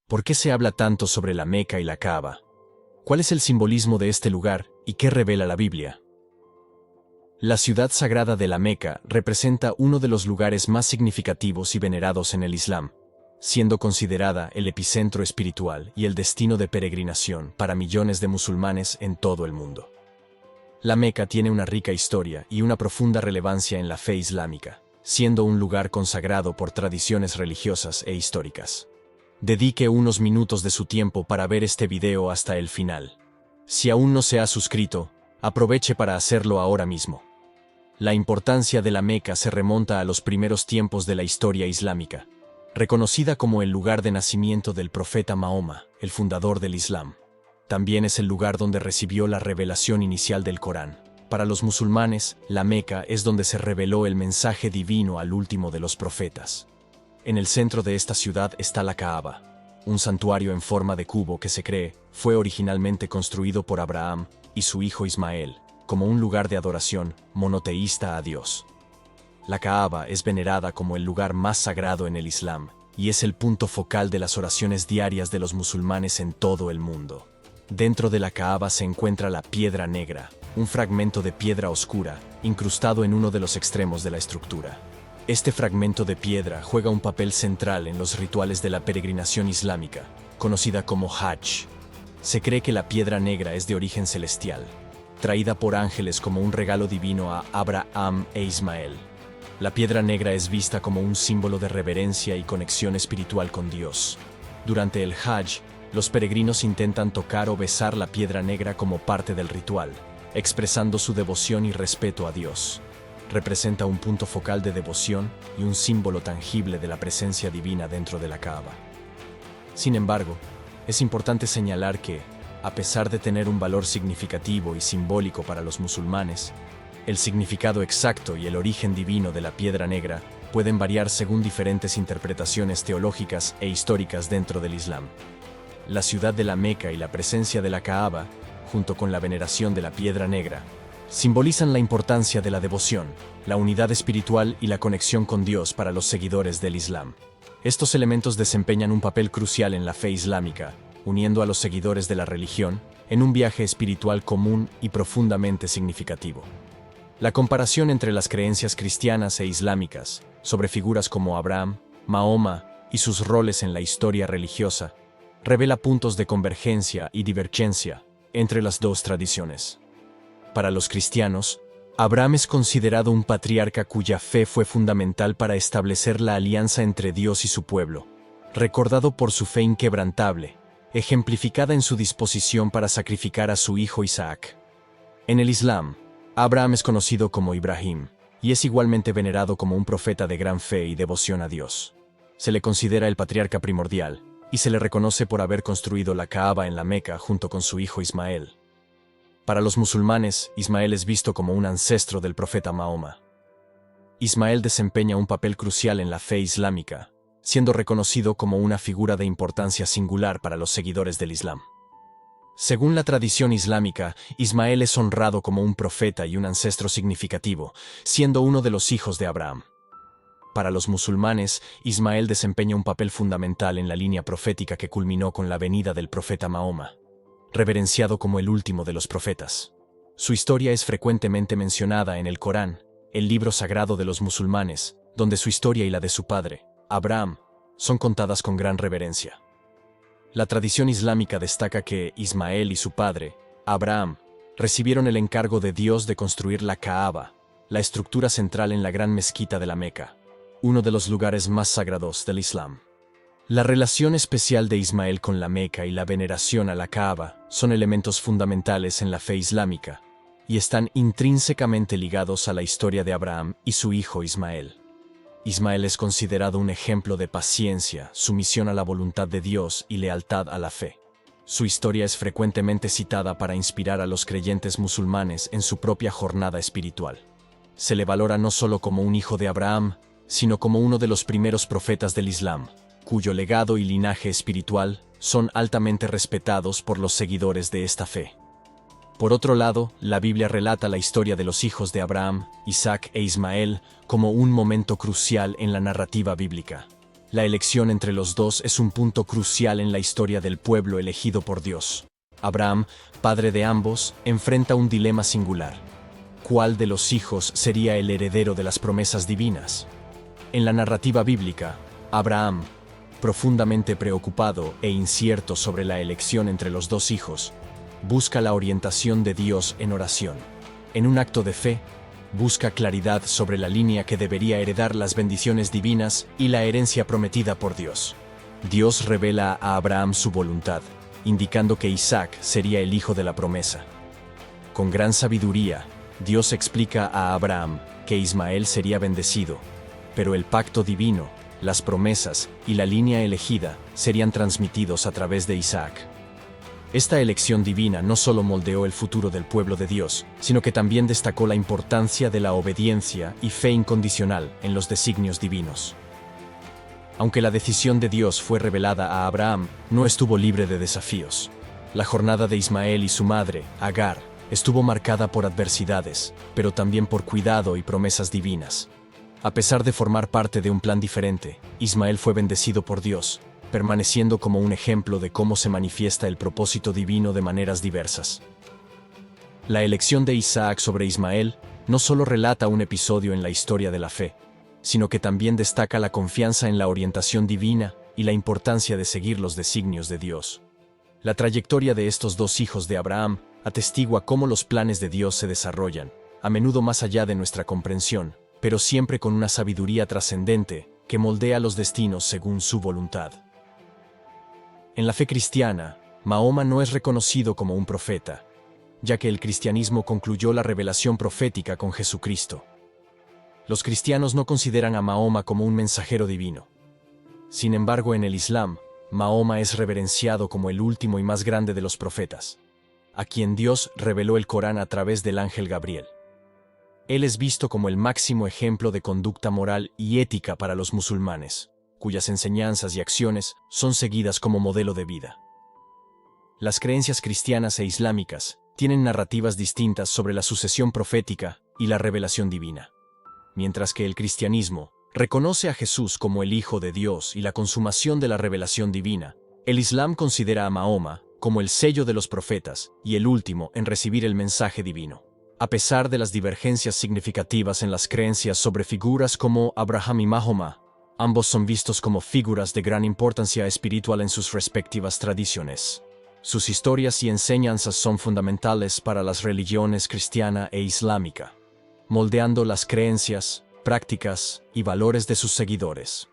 ¿Por qué se habla tanto sobre la Meca y la Kaaba? ¿Cuál es el simbolismo de este lugar y qué revela la Biblia? La ciudad sagrada de la Meca representa uno de los lugares más significativos y venerados en el Islam, siendo considerada el epicentro espiritual y el destino de peregrinación para millones de musulmanes en todo el mundo. La Meca tiene una rica historia y una profunda relevancia en la fe islámica, siendo un lugar consagrado por tradiciones religiosas e históricas. Dedique unos minutos de su tiempo para ver este video hasta el final. Si aún no se ha suscrito, aproveche para hacerlo ahora mismo. La importancia de la Meca se remonta a los primeros tiempos de la historia islámica, reconocida como el lugar de nacimiento del profeta Mahoma, el fundador del Islam. También es el lugar donde recibió la revelación inicial del Corán. Para los musulmanes, la Meca es donde se reveló el mensaje divino al último de los profetas. En el centro de esta ciudad está la Kaaba, un santuario en forma de cubo que se cree fue originalmente construido por Abraham y su hijo Ismael, como un lugar de adoración monoteísta a Dios. La Kaaba es venerada como el lugar más sagrado en el Islam y es el punto focal de las oraciones diarias de los musulmanes en todo el mundo. Dentro de la Kaaba se encuentra la Piedra Negra, un fragmento de piedra oscura incrustado en uno de los extremos de la estructura. Este fragmento de piedra juega un papel central en los rituales de la peregrinación islámica, conocida como Hajj. Se cree que la Piedra Negra es de origen celestial, traída por ángeles como un regalo divino a Abraham e Ismael. La Piedra Negra es vista como un símbolo de reverencia y conexión espiritual con Dios. Durante el Hajj, los peregrinos intentan tocar o besar la Piedra Negra como parte del ritual, expresando su devoción y respeto a Dios. Representa un punto focal de devoción y un símbolo tangible de la presencia divina dentro de la Kaaba. Sin embargo, es importante señalar que, a pesar de tener un valor significativo y simbólico para los musulmanes, el significado exacto y el origen divino de la Piedra Negra pueden variar según diferentes interpretaciones teológicas e históricas dentro del Islam. La ciudad de la Meca y la presencia de la Kaaba, junto con la veneración de la Piedra Negra, simbolizan la importancia de la devoción, la unidad espiritual y la conexión con Dios para los seguidores del Islam. Estos elementos desempeñan un papel crucial en la fe islámica, uniendo a los seguidores de la religión en un viaje espiritual común y profundamente significativo. La comparación entre las creencias cristianas e islámicas, sobre figuras como Abraham, Mahoma y sus roles en la historia religiosa, revela puntos de convergencia y divergencia entre las dos tradiciones. Para los cristianos, Abraham es considerado un patriarca cuya fe fue fundamental para establecer la alianza entre Dios y su pueblo, recordado por su fe inquebrantable, ejemplificada en su disposición para sacrificar a su hijo Isaac. En el Islam, Abraham es conocido como Ibrahim, y es igualmente venerado como un profeta de gran fe y devoción a Dios. Se le considera el patriarca primordial, y se le reconoce por haber construido la Kaaba en la Meca junto con su hijo Ismael. Para los musulmanes, Ismael es visto como un ancestro del profeta Mahoma. Ismael desempeña un papel crucial en la fe islámica, siendo reconocido como una figura de importancia singular para los seguidores del Islam. Según la tradición islámica, Ismael es honrado como un profeta y un ancestro significativo, siendo uno de los hijos de Abraham. Para los musulmanes, Ismael desempeña un papel fundamental en la línea profética que culminó con la venida del profeta Mahoma, reverenciado como el último de los profetas. Su historia es frecuentemente mencionada en el Corán, el libro sagrado de los musulmanes, donde su historia y la de su padre, Abraham, son contadas con gran reverencia. La tradición islámica destaca que Ismael y su padre, Abraham, recibieron el encargo de Dios de construir la Kaaba, la estructura central en la gran mezquita de la Meca, uno de los lugares más sagrados del Islam. La relación especial de Ismael con la Meca y la veneración a la Kaaba son elementos fundamentales en la fe islámica y están intrínsecamente ligados a la historia de Abraham y su hijo Ismael. Ismael es considerado un ejemplo de paciencia, sumisión a la voluntad de Dios y lealtad a la fe. Su historia es frecuentemente citada para inspirar a los creyentes musulmanes en su propia jornada espiritual. Se le valora no solo como un hijo de Abraham, sino como uno de los primeros profetas del Islam, cuyo legado y linaje espiritual son altamente respetados por los seguidores de esta fe. Por otro lado, la Biblia relata la historia de los hijos de Abraham, Isaac e Ismael como un momento crucial en la narrativa bíblica. La elección entre los dos es un punto crucial en la historia del pueblo elegido por Dios. Abraham, padre de ambos, enfrenta un dilema singular. ¿Cuál de los hijos sería el heredero de las promesas divinas? En la narrativa bíblica, Abraham, profundamente preocupado e incierto sobre la elección entre los dos hijos, busca la orientación de Dios en oración. En un acto de fe, busca claridad sobre la línea que debería heredar las bendiciones divinas y la herencia prometida por Dios. Dios revela a Abraham su voluntad, indicando que Isaac sería el hijo de la promesa. Con gran sabiduría, Dios explica a Abraham que Ismael sería bendecido, pero el pacto divino, las promesas y la línea elegida serían transmitidos a través de Isaac. Esta elección divina no solo moldeó el futuro del pueblo de Dios, sino que también destacó la importancia de la obediencia y fe incondicional en los designios divinos. Aunque la decisión de Dios fue revelada a Abraham, no estuvo libre de desafíos. La jornada de Ismael y su madre, Agar, estuvo marcada por adversidades, pero también por cuidado y promesas divinas. A pesar de formar parte de un plan diferente, Ismael fue bendecido por Dios, permaneciendo como un ejemplo de cómo se manifiesta el propósito divino de maneras diversas. La elección de Isaac sobre Ismael no solo relata un episodio en la historia de la fe, sino que también destaca la confianza en la orientación divina y la importancia de seguir los designios de Dios. La trayectoria de estos dos hijos de Abraham atestigua cómo los planes de Dios se desarrollan, a menudo más allá de nuestra comprensión, pero siempre con una sabiduría trascendente que moldea los destinos según su voluntad. En la fe cristiana, Mahoma no es reconocido como un profeta, ya que el cristianismo concluyó la revelación profética con Jesucristo. Los cristianos no consideran a Mahoma como un mensajero divino. Sin embargo, en el Islam, Mahoma es reverenciado como el último y más grande de los profetas, a quien Dios reveló el Corán a través del ángel Gabriel. Él es visto como el máximo ejemplo de conducta moral y ética para los musulmanes, cuyas enseñanzas y acciones son seguidas como modelo de vida. Las creencias cristianas e islámicas tienen narrativas distintas sobre la sucesión profética y la revelación divina. Mientras que el cristianismo reconoce a Jesús como el Hijo de Dios y la consumación de la revelación divina, el Islam considera a Mahoma como el sello de los profetas y el último en recibir el mensaje divino. A pesar de las divergencias significativas en las creencias sobre figuras como Abraham y Mahoma, ambos son vistos como figuras de gran importancia espiritual en sus respectivas tradiciones. Sus historias y enseñanzas son fundamentales para las religiones cristiana e islámica, moldeando las creencias, prácticas y valores de sus seguidores.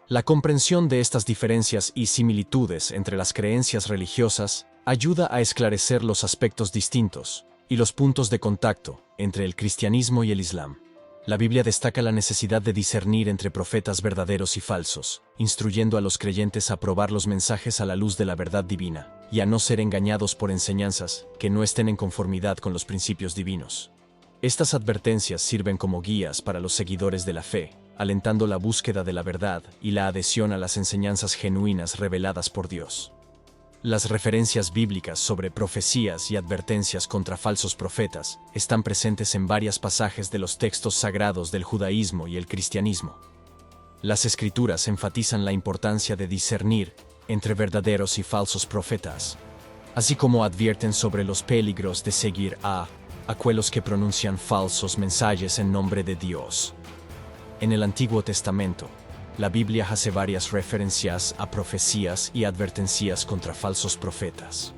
La comprensión de estas diferencias y similitudes entre las creencias religiosas ayuda a esclarecer los aspectos distintos y los puntos de contacto entre el cristianismo y el Islam. La Biblia destaca la necesidad de discernir entre profetas verdaderos y falsos, instruyendo a los creyentes a probar los mensajes a la luz de la verdad divina y a no ser engañados por enseñanzas que no estén en conformidad con los principios divinos. Estas advertencias sirven como guías para los seguidores de la fe, alentando la búsqueda de la verdad y la adhesión a las enseñanzas genuinas reveladas por Dios. Las referencias bíblicas sobre profecías y advertencias contra falsos profetas están presentes en varios pasajes de los textos sagrados del judaísmo y el cristianismo. Las escrituras enfatizan la importancia de discernir entre verdaderos y falsos profetas, así como advierten sobre los peligros de seguir a aquellos que pronuncian falsos mensajes en nombre de Dios. En el Antiguo Testamento, la Biblia hace varias referencias a profecías y advertencias contra falsos profetas.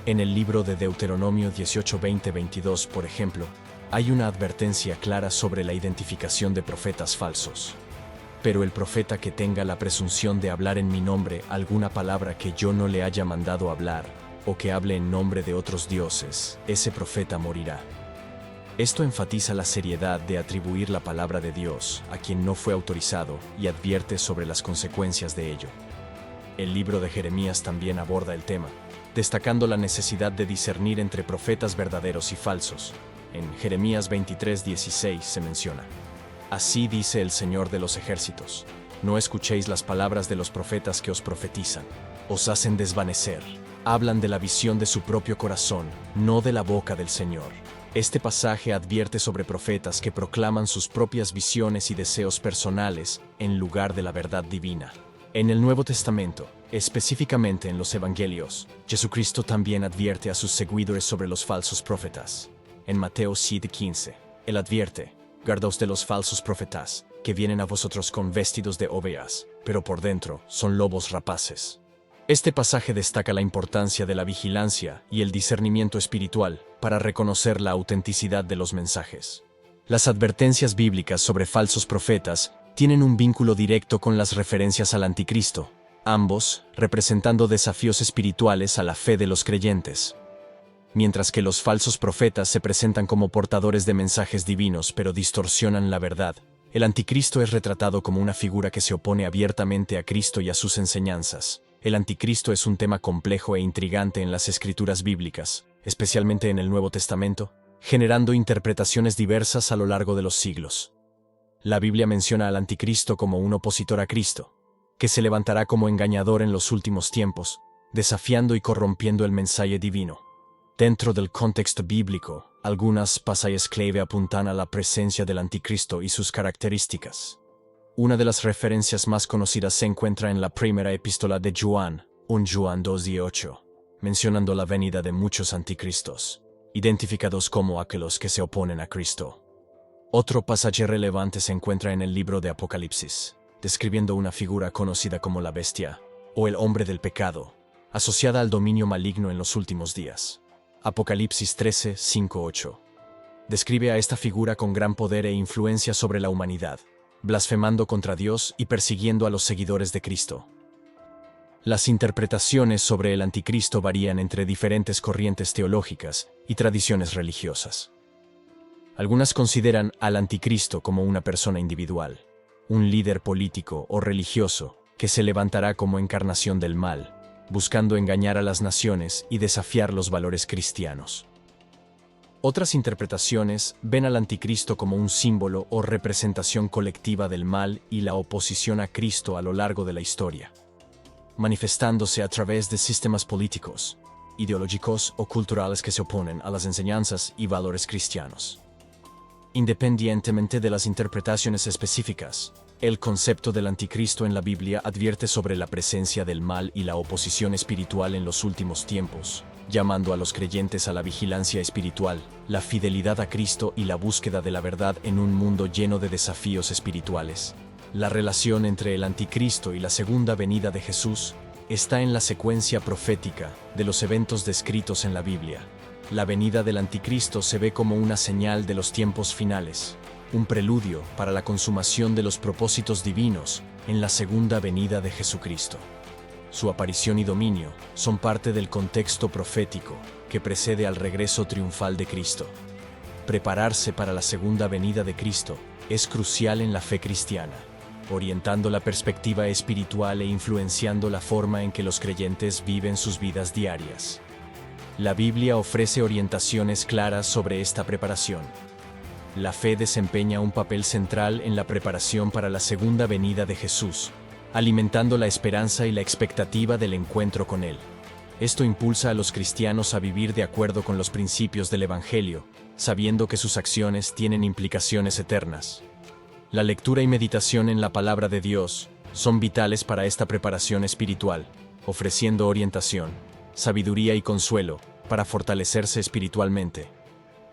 En el libro de Deuteronomio 18, 20, 22, por ejemplo, hay una advertencia clara sobre la identificación de profetas falsos. Pero el profeta que tenga la presunción de hablar en mi nombre alguna palabra que yo no le haya mandado hablar, o que hable en nombre de otros dioses, ese profeta morirá. Esto enfatiza la seriedad de atribuir la palabra de Dios a quien no fue autorizado y advierte sobre las consecuencias de ello. El libro de Jeremías también aborda el tema, destacando la necesidad de discernir entre profetas verdaderos y falsos. En Jeremías 23:16 se menciona: Así dice el Señor de los ejércitos, no escuchéis las palabras de los profetas que os profetizan, os hacen desvanecer, hablan de la visión de su propio corazón, no de la boca del Señor. Este pasaje advierte sobre profetas que proclaman sus propias visiones y deseos personales en lugar de la verdad divina. En el Nuevo Testamento, específicamente en los Evangelios, Jesucristo también advierte a sus seguidores sobre los falsos profetas. En Mateo 7:15, Él advierte: guardaos de los falsos profetas, que vienen a vosotros con vestidos de ovejas, pero por dentro son lobos rapaces. Este pasaje destaca la importancia de la vigilancia y el discernimiento espiritual para reconocer la autenticidad de los mensajes. Las advertencias bíblicas sobre falsos profetas tienen un vínculo directo con las referencias al anticristo, ambos representando desafíos espirituales a la fe de los creyentes. Mientras que los falsos profetas se presentan como portadores de mensajes divinos pero distorsionan la verdad, el anticristo es retratado como una figura que se opone abiertamente a Cristo y a sus enseñanzas. El anticristo es un tema complejo e intrigante en las escrituras bíblicas, especialmente en el Nuevo Testamento, generando interpretaciones diversas a lo largo de los siglos. La Biblia menciona al anticristo como un opositor a Cristo, que se levantará como engañador en los últimos tiempos, desafiando y corrompiendo el mensaje divino. Dentro del contexto bíblico, algunas pasajes clave apuntan a la presencia del anticristo y sus características. Una de las referencias más conocidas se encuentra en la primera epístola de Juan, 1 Juan 2:8, mencionando la venida de muchos anticristos, identificados como aquellos que se oponen a Cristo. Otro pasaje relevante se encuentra en el libro de Apocalipsis, describiendo una figura conocida como la bestia, o el hombre del pecado, asociada al dominio maligno en los últimos días. Apocalipsis 13, 5-8. Describe a esta figura con gran poder e influencia sobre la humanidad, blasfemando contra Dios y persiguiendo a los seguidores de Cristo. Las interpretaciones sobre el anticristo varían entre diferentes corrientes teológicas y tradiciones religiosas. Algunas consideran al anticristo como una persona individual, un líder político o religioso que se levantará como encarnación del mal, buscando engañar a las naciones y desafiar los valores cristianos. Otras interpretaciones ven al anticristo como un símbolo o representación colectiva del mal y la oposición a Cristo a lo largo de la historia, manifestándose a través de sistemas políticos, ideológicos o culturales que se oponen a las enseñanzas y valores cristianos. Independientemente de las interpretaciones específicas, el concepto del anticristo en la Biblia advierte sobre la presencia del mal y la oposición espiritual en los últimos tiempos, llamando a los creyentes a la vigilancia espiritual, la fidelidad a Cristo y la búsqueda de la verdad en un mundo lleno de desafíos espirituales. La relación entre el anticristo y la segunda venida de Jesús está en la secuencia profética de los eventos descritos en la Biblia. La venida del anticristo se ve como una señal de los tiempos finales, un preludio para la consumación de los propósitos divinos en la segunda venida de Jesucristo. Su aparición y dominio son parte del contexto profético que precede al regreso triunfal de Cristo. Prepararse para la segunda venida de Cristo es crucial en la fe cristiana, orientando la perspectiva espiritual e influenciando la forma en que los creyentes viven sus vidas diarias. La Biblia ofrece orientaciones claras sobre esta preparación. La fe desempeña un papel central en la preparación para la segunda venida de Jesús, alimentando la esperanza y la expectativa del encuentro con Él. Esto impulsa a los cristianos a vivir de acuerdo con los principios del Evangelio, sabiendo que sus acciones tienen implicaciones eternas. La lectura y meditación en la palabra de Dios son vitales para esta preparación espiritual, ofreciendo orientación, sabiduría y consuelo para fortalecerse espiritualmente.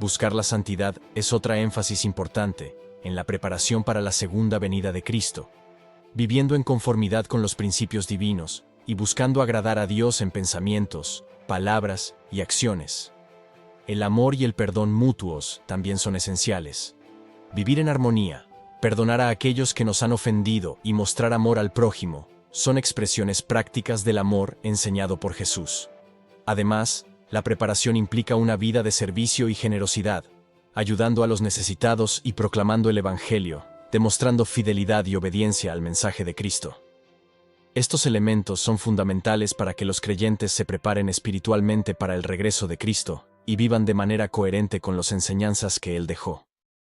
Buscar la santidad es otra énfasis importante en la preparación para la segunda venida de Cristo, viviendo en conformidad con los principios divinos y buscando agradar a Dios en pensamientos, palabras y acciones. El amor y el perdón mutuos también son esenciales. Vivir en armonía, perdonar a aquellos que nos han ofendido y mostrar amor al prójimo son expresiones prácticas del amor enseñado por Jesús. Además, la preparación implica una vida de servicio y generosidad, ayudando a los necesitados y proclamando el Evangelio, demostrando fidelidad y obediencia al mensaje de Cristo. Estos elementos son fundamentales para que los creyentes se preparen espiritualmente para el regreso de Cristo y vivan de manera coherente con las enseñanzas que Él dejó.